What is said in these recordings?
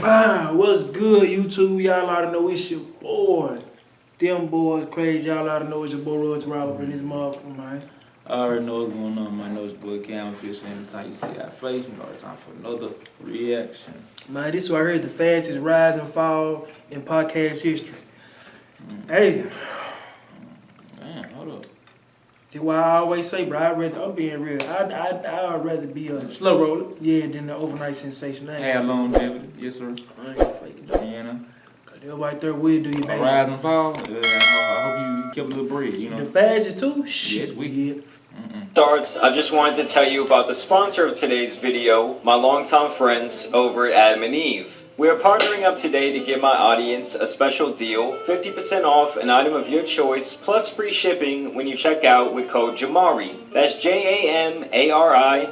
What's good, YouTube? Y'all ought to know it's your boy. Them boys crazy. Y'all ought to know it's your boy Royce Robert in this motherfucker, man. I already know what's going on. My nose boy Cam Fish and time you see that face, you know it's time for another reaction. Man, this is what I heard the fastest rise and fall in podcast history. Hey, Man, hold up. that's why I always say, bro, I'm being real. I'd rather be a slow roller, than an overnight sensation. Have longevity, yes sir. I ain't gonna fake it. You know, Cause everybody there will do you a bad. rise and fall. I hope you kept a little bread, you know. The fastest too? Shit, Yes, we get. Starts, I just wanted to tell you about the sponsor of today's video, my longtime friends over at Adam and Eve. We are partnering up today to give my audience a special deal, 50% off an item of your choice, plus free shipping when you check out with code Jamari. That's Jamari,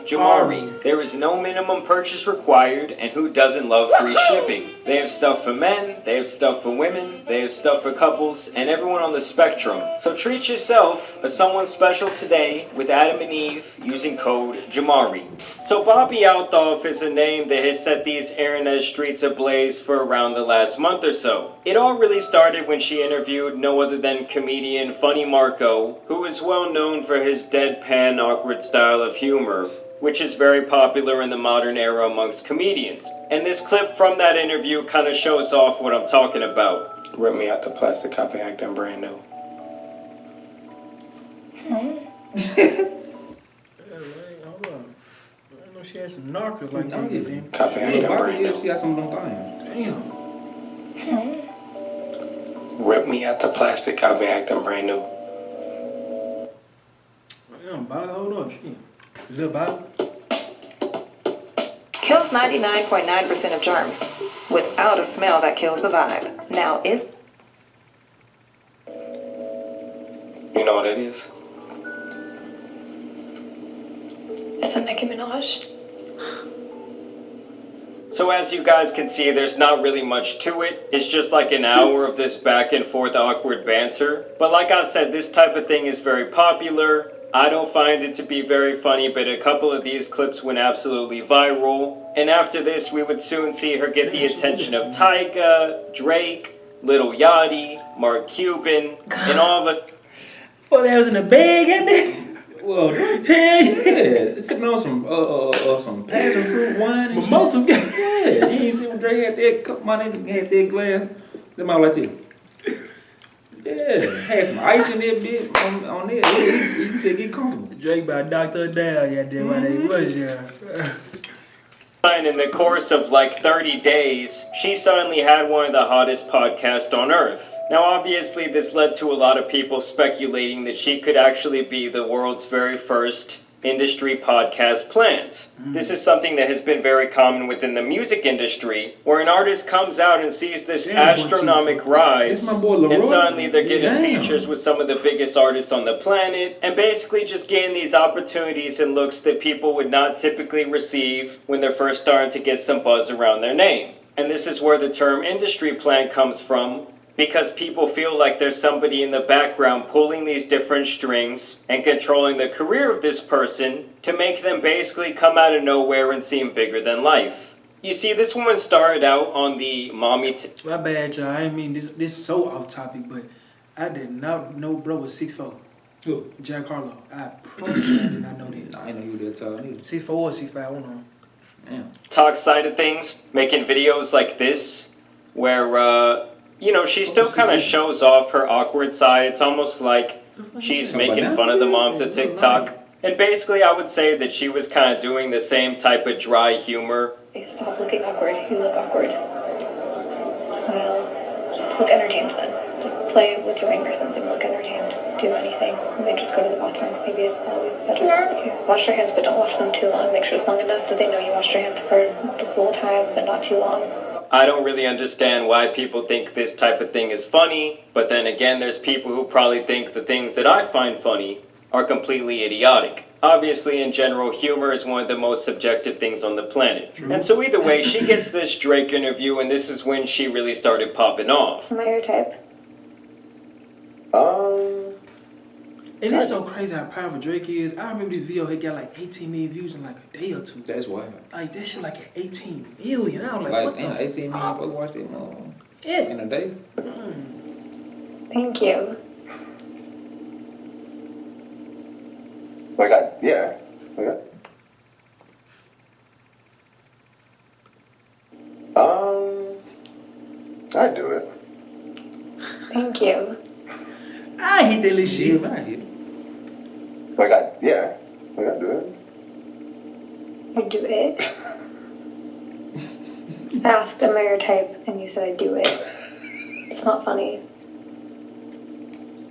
Jamari. There is no minimum purchase required, and who doesn't love free shipping? They have stuff for men, they have stuff for women, they have stuff for couples, and everyone on the spectrum. So treat yourself as someone special today with Adam and Eve using code Jamari. So Bobby Althoff is a name that has set these internet streets ablaze for around the last month or so. It all really started when she interviewed no other than comedian Funny Marco, who is well known for his deadpan, awkward style of humor, which is very popular in the modern era amongst comedians. And this clip from that interview kind of shows off what I'm talking about. Rip me out the plastic copy acting brand new. Hold on. I know she had some narcos like that. Damn. Copy acting brand new. She got some of them things. Rip me out the plastic copy acting brand new. Damn, Bobby, hold up. Shit. Little Bobby. Kills 99.9% of germs without a smell that kills the vibe. Now, is You know what it is? Is it Nicki Minaj? So as you guys can see, there's not really much to it. It's just like an hour of this back and forth awkward banter. But like I said, this type of thing is very popular. I don't find it to be very funny, but a couple of these clips went absolutely viral. And after this, we would soon see her get the attention of Tyga, Drake, Lil Yachty, Mark Cuban, and all the... Before that was in the bag, ain't it? Well, yeah, sipping on some passion fruit wine and Mimosas. shit. Yeah, you ain't see when Drake had that cup, my nigga had that glass. Them out like this. Yeah, had some ice in that bit on there. He said get comfortable. Drake about knocked her down, damn why they was, In the course of like 30 days, she suddenly had one of the hottest podcasts on earth. Now obviously this led to a lot of people speculating that she could actually be the world's very first industry podcast plant. This is something that has been very common within the music industry, where an artist comes out and sees this astronomic rise, This my boy Leroy. and suddenly they're getting Damn. features with some of the biggest artists on the planet, and basically just getting these opportunities and looks that people would not typically receive when they're first starting to get some buzz around their name. And this is where the term industry plant comes from, because people feel like there's somebody in the background pulling these different strings and controlling the career of this person to make them basically come out of nowhere and seem bigger than life. You see, this woman started out on the mommy... My bad, y'all. I ain't mean this is so off topic, but I did not know bro was 6'4". Who? Jack Harlow. I promise you I did not know this. I ain't know you were that tall neither. 6'4" or 6'5", I don't know. Damn. talk side of things, making videos like this, where, she still kind of shows off her awkward side. It's almost like she's making fun of the moms at TikTok. And basically, I would say that she was kind of doing the same type of dry humor. Stop looking awkward. You look awkward. Smile. Just look entertained then. Like, play with your ring or something. Look entertained. Do anything. Maybe just go to the bathroom. Maybe that'll be better. Okay. Wash your hands, but don't wash them too long. Make sure it's long enough that they know you washed your hands for the full time, but not too long. I don't really understand why people think this type of thing is funny, but then again, there's people who probably think the things that I find funny are completely idiotic. Obviously, in general, humor is one of the most subjective things on the planet. True. And so either way, she gets this Drake interview, and this is when she really started popping off. Am I your type? And it's so crazy how powerful Drake is. I remember this video, he got like 18 million views in like a day or two. That's wild. Like, that shit like at 18 million. I was like, Like, what damn, the 18 million fuck? people watch that motherfucker Yeah. in a day. Thank you. Yeah. Okay. I do it. Thank you. I hate that little shit. Yeah, I did. I do it. I do it. I asked him your type, and you said I do it. It's not funny.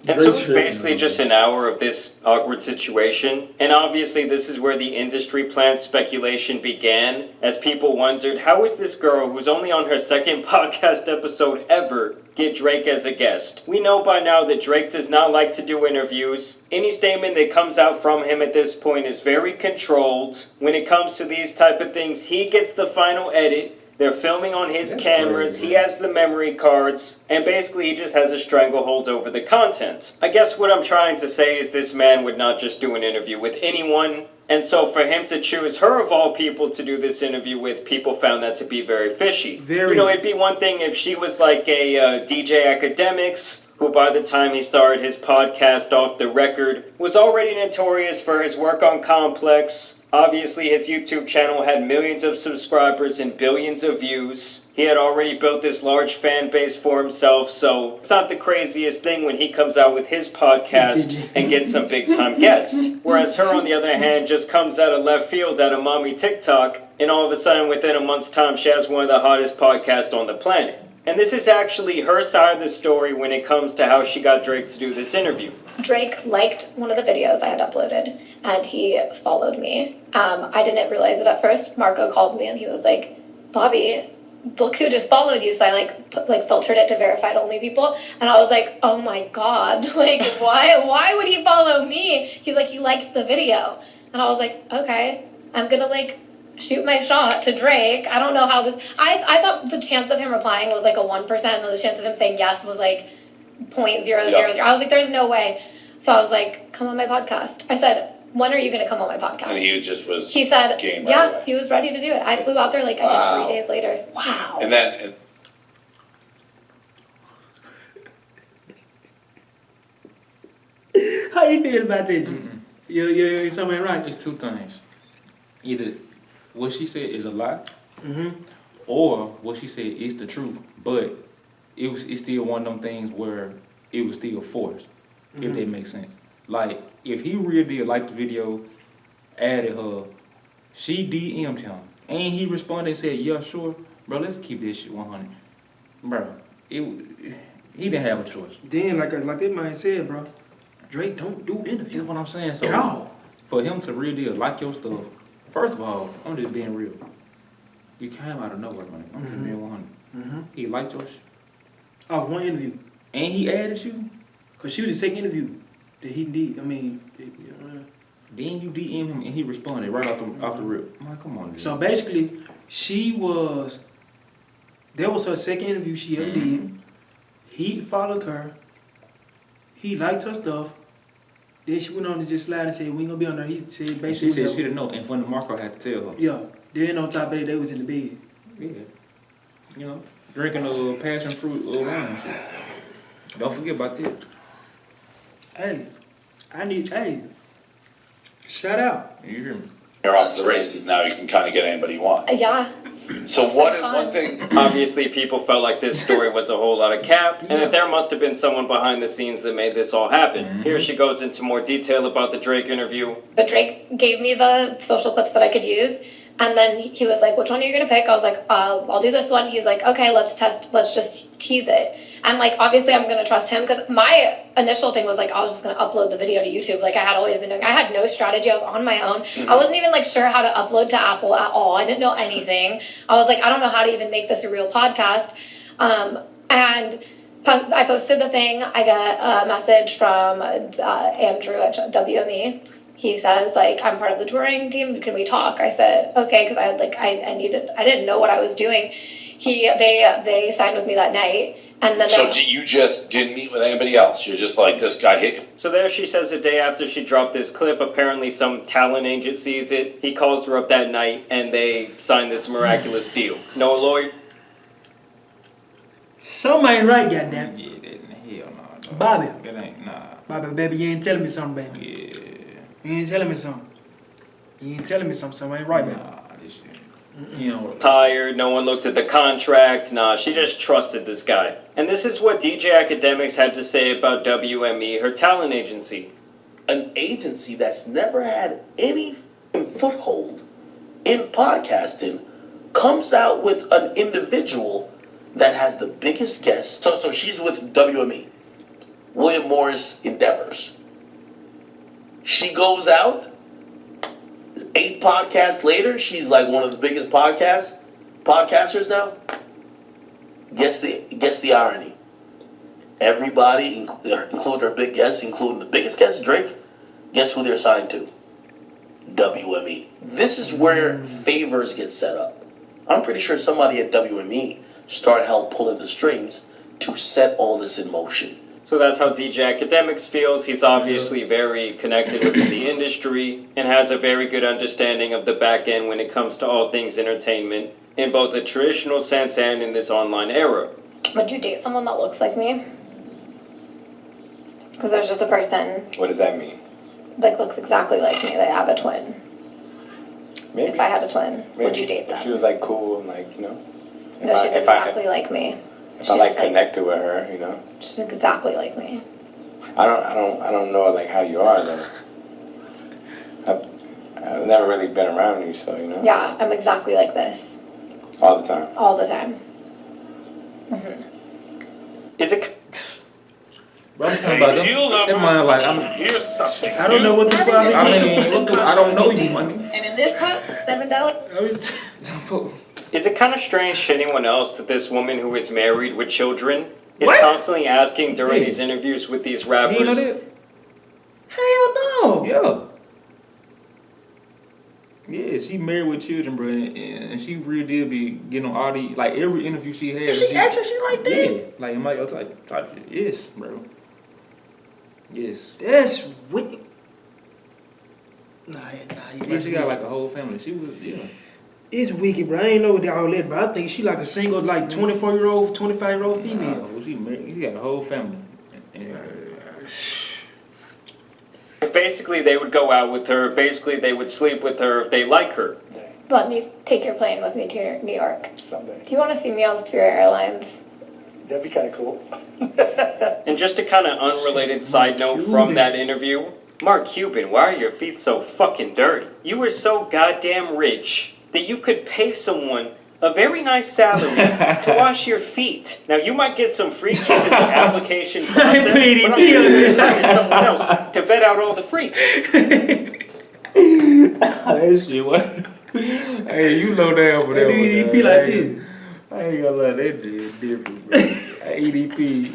And so it's basically just an hour of this awkward situation. And obviously this is where the industry plant speculation began, as people wondered, how is this girl, who's only on her second podcast episode ever, get Drake as a guest? We know by now that Drake does not like to do interviews. Any statement that comes out from him at this point is very controlled. When it comes to these type of things, he gets the final edit. They're filming on his cameras, he has the memory cards, and basically he just has a stranglehold over the content. I guess what I'm trying to say is this man would not just do an interview with anyone, and so for him to choose her of all people to do this interview with, people found that to be very fishy. You know, it'd be one thing if she was like a DJ Academics, who by the time he started his podcast Off the Record, was already notorious for his work on Complex. Obviously, his YouTube channel had millions of subscribers and billions of views. He had already built this large fan base for himself, so it's not the craziest thing when he comes out with his podcast and gets some big-time guest. Whereas her, on the other hand, just comes out of left field out of mommy TikTok, and all of a sudden, within a month's time, she has one of the hottest podcasts on the planet. And this is actually her side of the story when it comes to how she got Drake to do this interview. Drake liked one of the videos I had uploaded, and he followed me. I didn't realize it at first. Marco called me, and he was like, Bobby, look who just followed you. So I filtered it to verified only people, and I was like, oh my god, like why would he follow me? He's like, he liked the video, and I was like, okay, I'm gonna shoot my shot to Drake. I don't know how this. I thought the chance of him replying was like a 1%, and the chance of him saying yes was like 0.000. I was like, there's no way. So I was like, come on my podcast. I said, when are you going to come on my podcast? And he just was. He said, game yeah, right away. he was ready to do it. I flew out there I think 3 days later. Wow. And then. How you feel about that, G? You something right? It's two things. Either what she said is a lie, or what she said is the truth. But it's still one of them things where it was still forced, if that makes sense. Like, if he really did like the video, added her, she DM'd him, and he responded and said, yeah, sure. Bro, let's keep this shit 100. Bro, he didn't have a choice. Then, like that man said, bro, Drake don't do interviews. That's what I'm saying. So, at all. for him to really like your stuff, first of all, I'm just being real. You came out of nowhere, man. I'm just being 100. He liked your shit. Off one interview. And he added you? Because she was the second interview that he did. Then you DM him and he responded right off the rip. I'm like, come on, dude. So basically, that was her second interview she ever did. He followed her. He liked her stuff. Then she went on to just slide and said, we ain't gonna be on there. He said basically. She said she didn't know. And from Marco had to tell her. Yeah. Then on top of it, they was in the bed. Yeah. You know, drinking a passion fruit wine and shit. Don't forget about that. Hey, shout out. You hear me? You're off the races now. You can kind of get anybody you want. Yeah. So one thing. Obviously, people felt like this story was a whole lot of cap, and that there must have been someone behind the scenes that made this all happen. Here she goes into more detail about the Drake interview. But Drake gave me the social clips that I could use. And then he was like, which one are you going to pick? I was like, I'll do this one. He's like, okay, let's just tease it. And obviously I'm going to trust him because my initial thing was I was just going to upload the video to YouTube. I had always been doing. I had no strategy. I was on my own. I wasn't even sure how to upload to Apple at all. I didn't know anything. I was I don't know how to even make this a real podcast. And I posted the thing. I got a message from Andrew at WME. He says, I'm part of the touring team. Can we talk? I said, okay, because I didn't know what I was doing. They signed with me that night, And then So you just didn't meet with anybody else? You're just like, this guy hit you? So there she says a day after she dropped this clip, apparently some talent agent sees it. He calls her up that night and they sign this miraculous deal. No lawyer. Something ain't right, goddamn. Yeah, that, hell no. Dog. Bobby. That ain't, nah. Bobby, baby, you ain't telling me something, baby. Yeah. You ain't telling me something. You ain't telling me something. Something ain't right, baby. Nah, this shit. You know. Tired, no one looked at the contract. Nah, she just trusted this guy. And this is what DJ Academics had to say about WME, her talent agency. An agency that's never had any foothold in podcasting comes out with an individual that has the biggest guest. So she's with WME, William Morris Endeavors. She goes out, 8 podcasts later, she's like one of the biggest podcasters now. Guess the irony. Everybody, including her big guests, including the biggest guest, Drake, guess who they're signed to? WME. This is where favors get set up. I'm pretty sure somebody at WME started pulling the strings to set all this in motion. So that's how DJ Academics feels. He's obviously very connected within the industry and has a very good understanding of the back end when it comes to all things entertainment in both the traditional sense and in this online era. would you date someone that looks like me? Because there's just a person What does that mean? that looks exactly like me. They have a twin. Maybe. If I had a twin, Maybe. would you date If she them? was like cool and like, you know. No, she's exactly like me. If I like connected with her, you know. She's exactly like me. I don't know like how you are though. I've never really been around you, so you know. Yeah, I'm exactly like this. All the time. All the time. Is it... Bro, I'm talking about them man, like, Here's something. I don't know what the fuck I mean, I don't know you, money. And in this hut, $7. Is it kind of strange to anyone else that this woman who is married with children is What? constantly asking during Yeah. these interviews with these You know rappers? that? Hell no. Yeah. Yeah, she married with children, bro, and she really did be getting on all the, like, every interview she had. Is she actually shit like that? Yeah, like, am I your type shit? Yes, bro. Yes. That's wicked. Nah, Bro, she got, like, a whole family. She was, yeah. It's wicked, bro. I ain't know what all that, bro. I think she like a single, like 24-year-old, 25-year-old female. Well, she married, she got a whole family. Basically, they would go out with her. Basically, they would sleep with her if they like her. Let me take your plane with me to New York. Someday. Do you want to see me on Spirit Airlines? That'd be kind of cool. And just a kind of unrelated side note from that interview, Mark Cuban, why are your feet so fucking dirty? You were so goddamn rich that you could pay someone a very nice salary to wash your feet. Now, you might get some freaks within the application process, but I'm sure you could hire someone else to vet out all the freaks. That shit, what? Hey, you low down for that one. He be like this. I ain't gonna lie, that dude different, bro. ADP.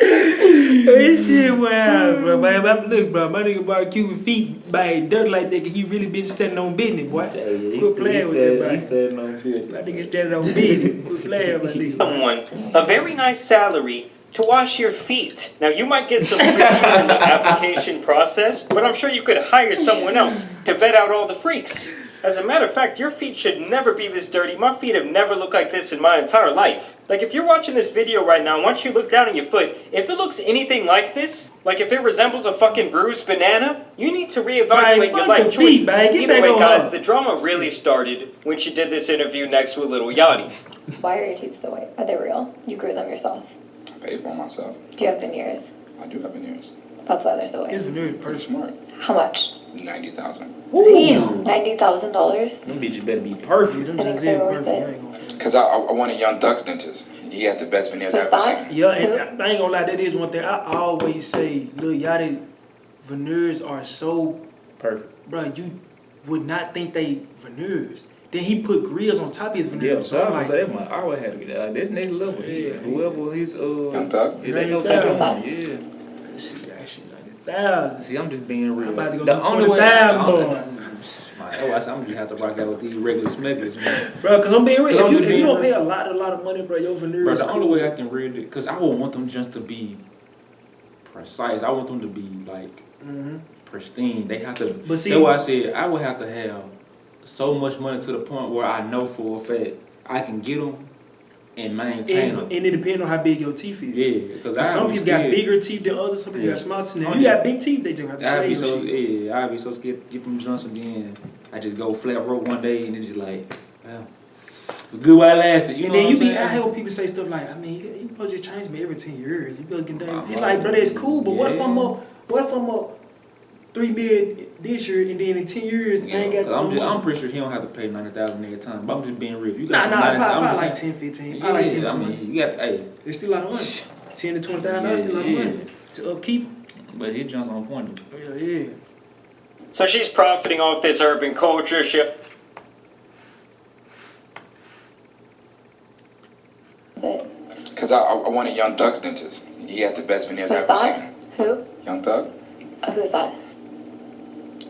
This shit wild, bro. Man, look, bro, my nigga Mark Cuban feet by dirt like that, 'cause he really been standing on business, boy. Quit playing with that, bro. He's standing on business. My nigga standing on business. Quit playing, my nigga. Someone a very nice salary to wash your feet. Now, you might get some freaks within the application process, but I'm sure you could hire someone else to vet out all the freaks. As a matter of fact, your feet should never be this dirty. My feet have never looked like this in my entire life. Like, if you're watching this video right now, once you look down at your foot, if it looks anything like this, like if it resembles a fucking bruised banana, you need to reevaluate your life choices. Either way, guys, the drama really started when she did this interview next with Lil Yachty. Why are your teeth so white? Are they real? You grew them yourself. I pay for them myself. Do you have veneers? I do have veneers. That's why they're so white. His veneers Pretty smart. How much? 90,000. Damn. $90,000? Them bitches better be perfect. I think they're worth it. Because I went to Young Thug's dentist. He had the best veneers Who's I've ever that? seen. Yeah, and I ain't gonna lie, that is one thing. I always say, Lil Yachty veneers are so Perfect. bro, you would not think they veneers. Then he put grills on top of his Yeah, veneers. so I'm like, saying, I always had to get that. This next level. Yeah. Whoever he's, Young Thug? Yeah, they know Young that. Thug. Yeah. see that shit 90,000. See, I'm just being real. I'm about to go The do only way, 20,000 the only- more. my I'm gonna just have to rock out with these regular smegglers, man. Bro, because I'm being real. If you don't pay real. a lot of money, bro, your veneer Bro, is the cool. only way I can read it, because I would want them just to be precise. I want them to be, like, pristine. They have to, but see, that's why I said I would have to have so much money to the point where I know for a fact I can get them and maintain them. And it depends on how big your teeth is. Yeah, because some people got bigger teeth than others. Some people got small teeth. Now, you got big teeth, they just have to say I'd be so scared to get them jumps, and then I just go flat rope one day, and it's just like, well, good while it lasted. You know what I'm saying? I hate when people say stuff like, I mean, you supposed to change me every 10 years. You supposed to get done. It's like, brother, it's cool, but what if I'm up $3 million this year, and then in 10 years, I ain't got I'm pretty sure he don't have to pay $90,000 every time. But I'm just being real. You got probably like 10, 15. Probably like 10, 20. I mean, you got, hey. It's still a lot of money. $10,000 to $20,000 still a lot of money to upkeep. But he jumps on point. Yeah. So she's profiting off this urban culture. Because I wanted Young Thug's dentist. He had the best veneers I've ever seen. Who? Young Thug. Who's that?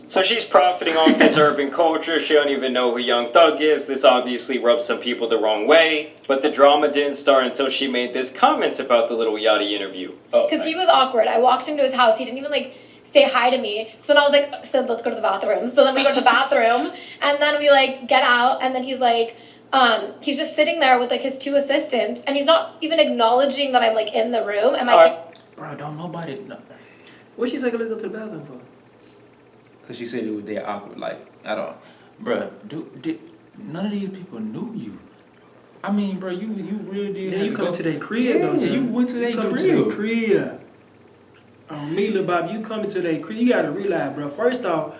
So she's profiting off this urban culture. She don't even know who Young Thug is. This obviously rubs some people the wrong way. But the drama didn't start until she made this comment about the Little Yachty interview. Because he was awkward. I walked into his house. He didn't even say hi to me. So then I was said, let's go to the bathroom. So then we go to the bathroom, and then we get out, and then he's he's just sitting there with his two assistants, and he's not even acknowledging that I'm in the room. Bro, don't nobody know. What she say? Let's go to the bathroom for? Cause she said it was that awkward. I don't, bro. None of these people knew you. I mean, bro, you really did. Yeah, you come to their crib, though. You went to their crib. Me, Lil Bob, you coming to their crib. You gotta realize, bro. First off,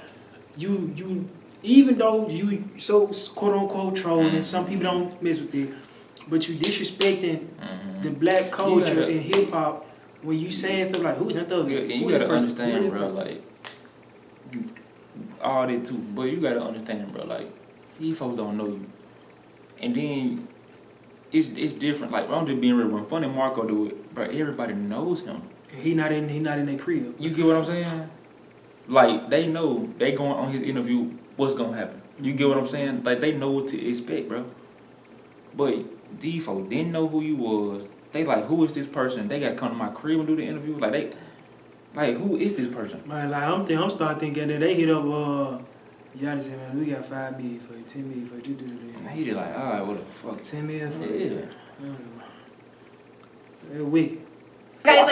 you even though you so quote unquote trolling, some people don't mess with it, but you disrespecting the black culture and hip hop when you saying stuff like who's that thug? You gotta understand, bro. All that too, but you gotta understand, bro. These folks don't know you, and then it's different. I'm just being real. When Funny Marco do it, bro, everybody knows him. He not in their crib. You get what I'm saying? They know they going on his interview. What's gonna happen? You get what I'm saying? They know what to expect, bro. But these folks didn't know who you was. They who is this person? They gotta come to my crib and do the interview. Who is this person? Man, I'm starting thinking that they hit up Yachty said, man, we got $5 million for you, $10 million for you. And he just all right, what the fuck? $10 million for you. Yeah. They're weak. Guys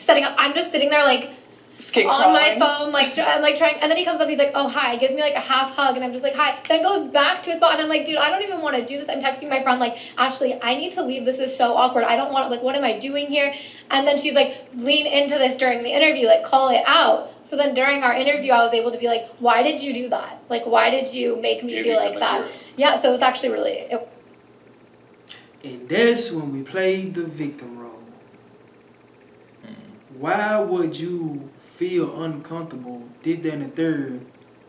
setting up. I'm just sitting there on my phone, I'm trying, and then he comes up, he's oh, hi, gives me a half hug, and I'm just hi, then goes back to his spot, and I'm dude, I don't even want to do this. I'm texting my friend, Ashley, I need to leave, this is so awkward, I don't want, what am I doing here? And then she's lean into this during the interview, call it out. So then during our interview, I was able to be why did you do that? Why did you make me feel like that? Yeah, so it was actually really... And that's when we played the victim role. Why would you feel uncomfortable, this, that, and the third,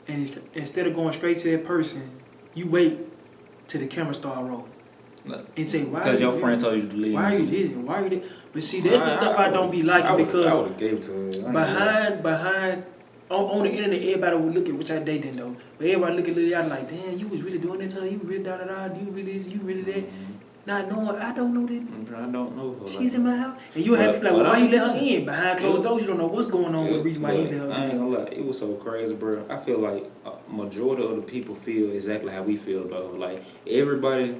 and instead of going straight to that person, you wait till the camera start rolling and say, why? Because your friend told you to leave. Why you did it? Why you did? But see, that's the stuff I don't be liking because I would have gave it to her. Behind on the internet, everybody would look at, which I didn't know, but everybody look at Lil Yachty damn, you was really doing that to her, you really da-da-da, you really this, you really that. Not knowing, I don't know that. I don't know her. She's in my house. And you have people why you let her in? Behind closed doors, you don't know what's going on with the reason why you let her in. I ain't gonna lie, it was so crazy, bro. I feel majority of the people feel exactly how we feel about her. Everybody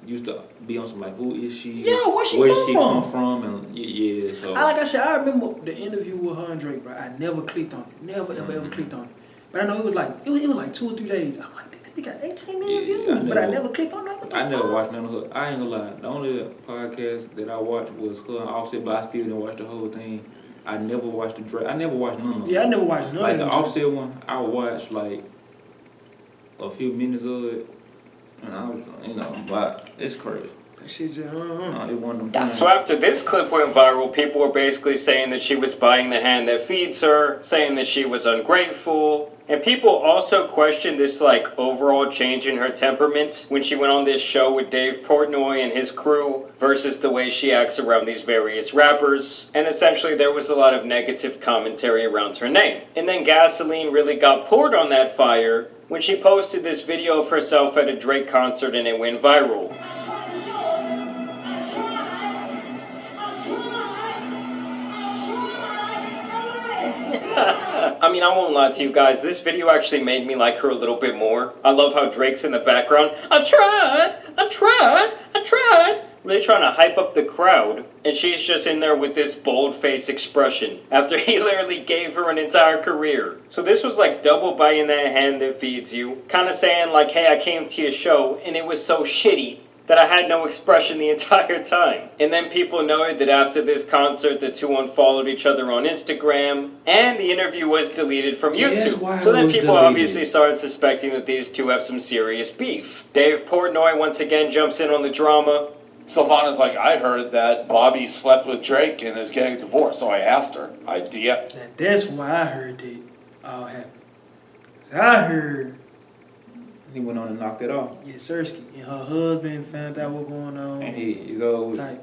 used to be on some who is she? Yeah, where she come from? And yeah, so. Like I said, I remember the interview with her and Drake, bro. I never clicked on it. Never, ever clicked on it. But I know it was it was 2 or 3 days. I'm we got 18 million views, but I never clicked on it. I never watched none of her. I ain't gonna lie. The only podcast that I watched was her and Offset, but I still didn't watch the whole thing. I never watched the Drake. I never watched none of them. Yeah, I never watched none of them. The Offset one, I watched a few minutes of it, and I was, but it's crazy. Shit just, It wasn't them So after this clip went viral, people were basically saying that she was buying the hand that feeds her, saying that she was ungrateful. And people also questioned this overall change in her temperament when she went on this show with Dave Portnoy and his crew versus the way she acts around these various rappers. And essentially there was a lot of negative commentary around her name. And then gasoline really got poured on that fire when she posted this video of herself at a Drake concert and it went viral. I mean, I won't lie to you guys, this video actually made me like her a little bit more. I love how Drake's in the background. I tried. Really trying to hype up the crowd. And she's just in there with this bold-faced expression after he literally gave her an entire career. So this was like double buying that hand that feeds you. Kind of saying like, hey, I came to your show and it was so shitty that I had no expression the entire time. And then people noted that after this concert, the two unfollowed each other on Instagram, and the interview was deleted from YouTube. So then people obviously started suspecting that these two have some serious beef. Dave Portnoy once again jumps in on the drama. Sylvana's like, I heard that Bobby slept with Drake and is getting divorced, so I asked her. I DM. Now that's why I heard that all happened. I heard He went on and knocked it off. Yeah, Sersky and her husband found out what going on. And he's old. Type.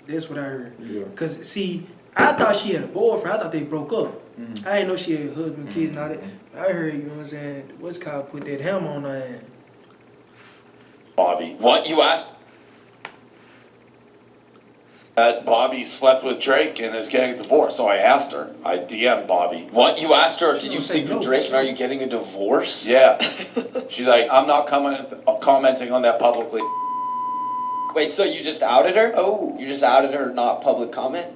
That's what I heard. Yeah. Cause see, I thought she had a boyfriend. I thought they broke up. Mm-hmm. I didn't know she had a husband, kids, and all that. I heard, you know what I'm saying, what's it called, put that helmet on her ass. Bobby. What? You asked? That Bobby slept with Drake and is getting divorced, so I asked her. I DM Bobby. What? You asked her, did you don't sleep say with no. Drake and are you getting a divorce? Yeah. She's like, I'm not commenting on that publicly. Wait, so you just outed her? Oh. You just outed her, not public comment?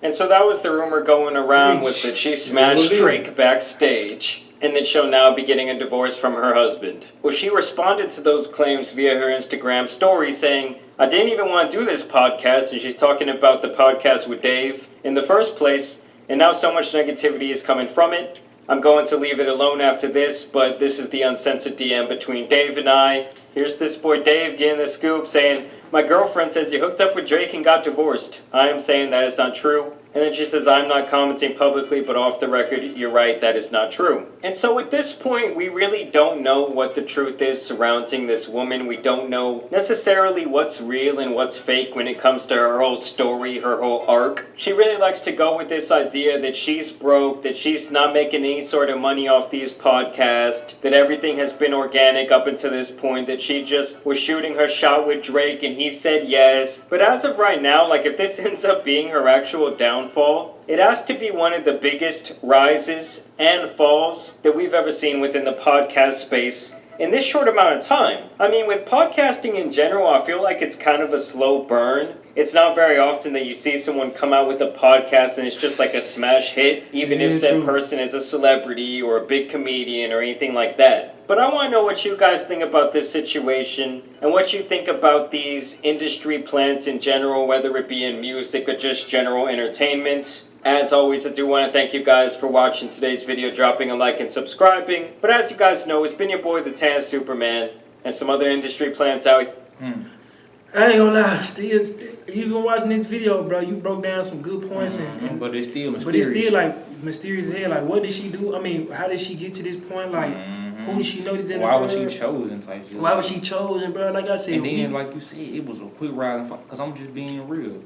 And so that was the rumor going around with that she smashed Drake backstage, and that she'll now be getting a divorce from her husband. Well, she responded to those claims via her Instagram story saying, I didn't even want to do this podcast, and she's talking about the podcast with Dave in the first place, and now so much negativity is coming from it. I'm going to leave it alone after this, but this is the uncensored DM between Dave and I. Here's this boy Dave getting the scoop saying, my girlfriend says you hooked up with Drake and got divorced. I am saying that is not true. And then she says, I'm not commenting publicly, but off the record, you're right, that is not true. And so at this point, we really don't know what the truth is surrounding this woman. We don't know necessarily what's real and what's fake when it comes to her whole story, her whole arc. She really likes to go with this idea that she's broke, that she's not making any sort of money off these podcasts, that everything has been organic up until this point, that she just was shooting her shot with Drake and he said yes. But as of right now, like if this ends up being her actual downfall, it has to be one of the biggest rises and falls that we've ever seen within the podcast space in this short amount of time. I mean, with podcasting in general, I feel like it's kind of a slow burn. It's not very often that you see someone come out with a podcast and it's just like a smash hit, even if said person is a celebrity or a big comedian or anything like that. But I want to know what you guys think about this situation and what you think about these industry plants in general, whether it be in music or just general entertainment. As always, I do want to thank you guys for watching today's video, dropping a like and subscribing. But as you guys know, it's been your boy, the Tan Superman, and some other industry plants out. I ain't gonna lie, still, even watching this video, bro, you broke down some good points. But it's still mysterious. But it's still like mysterious as hell. Like, what did she do? I mean, how did she get to this point? Like, who did she know this in Why was she chosen type shit? Why was she chosen, bro? Like I said, and then, like you said, it was a quick ride and because I'm just being real.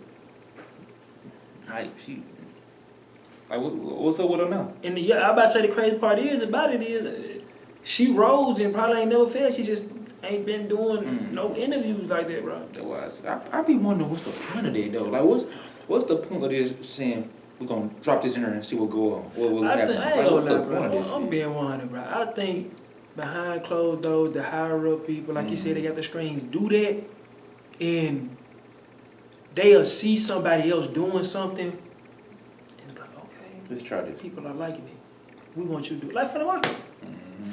Like, what's up with her now? And yeah, I about to say the crazy part about it is she rose and probably ain't never failed. She just ain't been doing no interviews like that, bro. I be wondering what's the point of that though. Like what's the point of this saying we're gonna drop this in there and see what go on? What happen? I ain't gonna lie, bro. I'm being 100, bro. I think behind closed doors, the higher up people, like you said, they got the screens, do that, and they'll see somebody else doing something. Let's try this. People are liking it. We want you to do it. Like Funny Marco.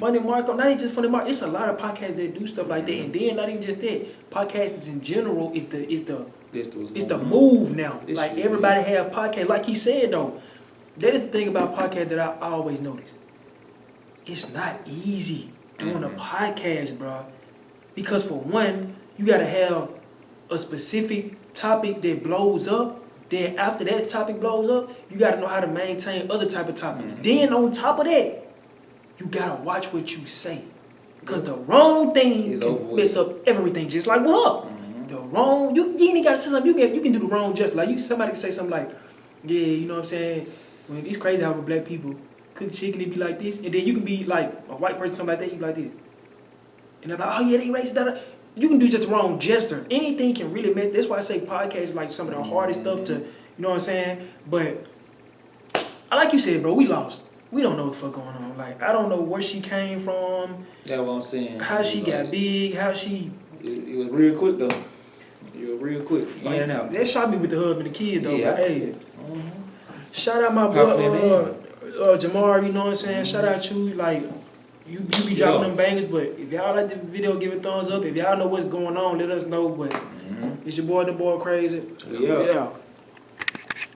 Funny Marco, not even just Funny Marco. It's a lot of podcasts that do stuff like that. And then not even just that. Podcasts in general is the move now. Like everybody have a podcast. Like he said though, that is the thing about podcasts that I always notice. It's not easy doing a podcast, bro. Because for one, you gotta have a specific topic that blows up, then after that topic blows up, you gotta know how to maintain other type of topics. Then on top of that, you gotta watch what you say. Because the wrong thing can mess up everything, just like with her. The wrong, you ain't gotta say something, you can do the wrong just like somebody can say something like, yeah, you know what I'm saying? When it's crazy how with black people cook chicken, it be like this, and then you can be like a white person, something like that, you be like this. And they're like, oh yeah, they racist, that. You can do just the wrong gesture. Anything can really mess. That's why I say podcasts is like some of the hardest stuff to, you know what I'm saying? But like you said, bro, we lost. We don't know what the fuck going on. Like, I don't know where she came from. That's what I'm saying. How she got big, how she... It was real quick, though. It was real quick. In and out. That shot me with the husband and the kid, though. Yeah, But, hey, shout out my boy, Jamar, you know what I'm saying? Shout out you, like... You be dropping them bangers, but if y'all like the video, give it a thumbs up. If y'all know what's going on, let us know. But it's your boy, the boy crazy. Yeah.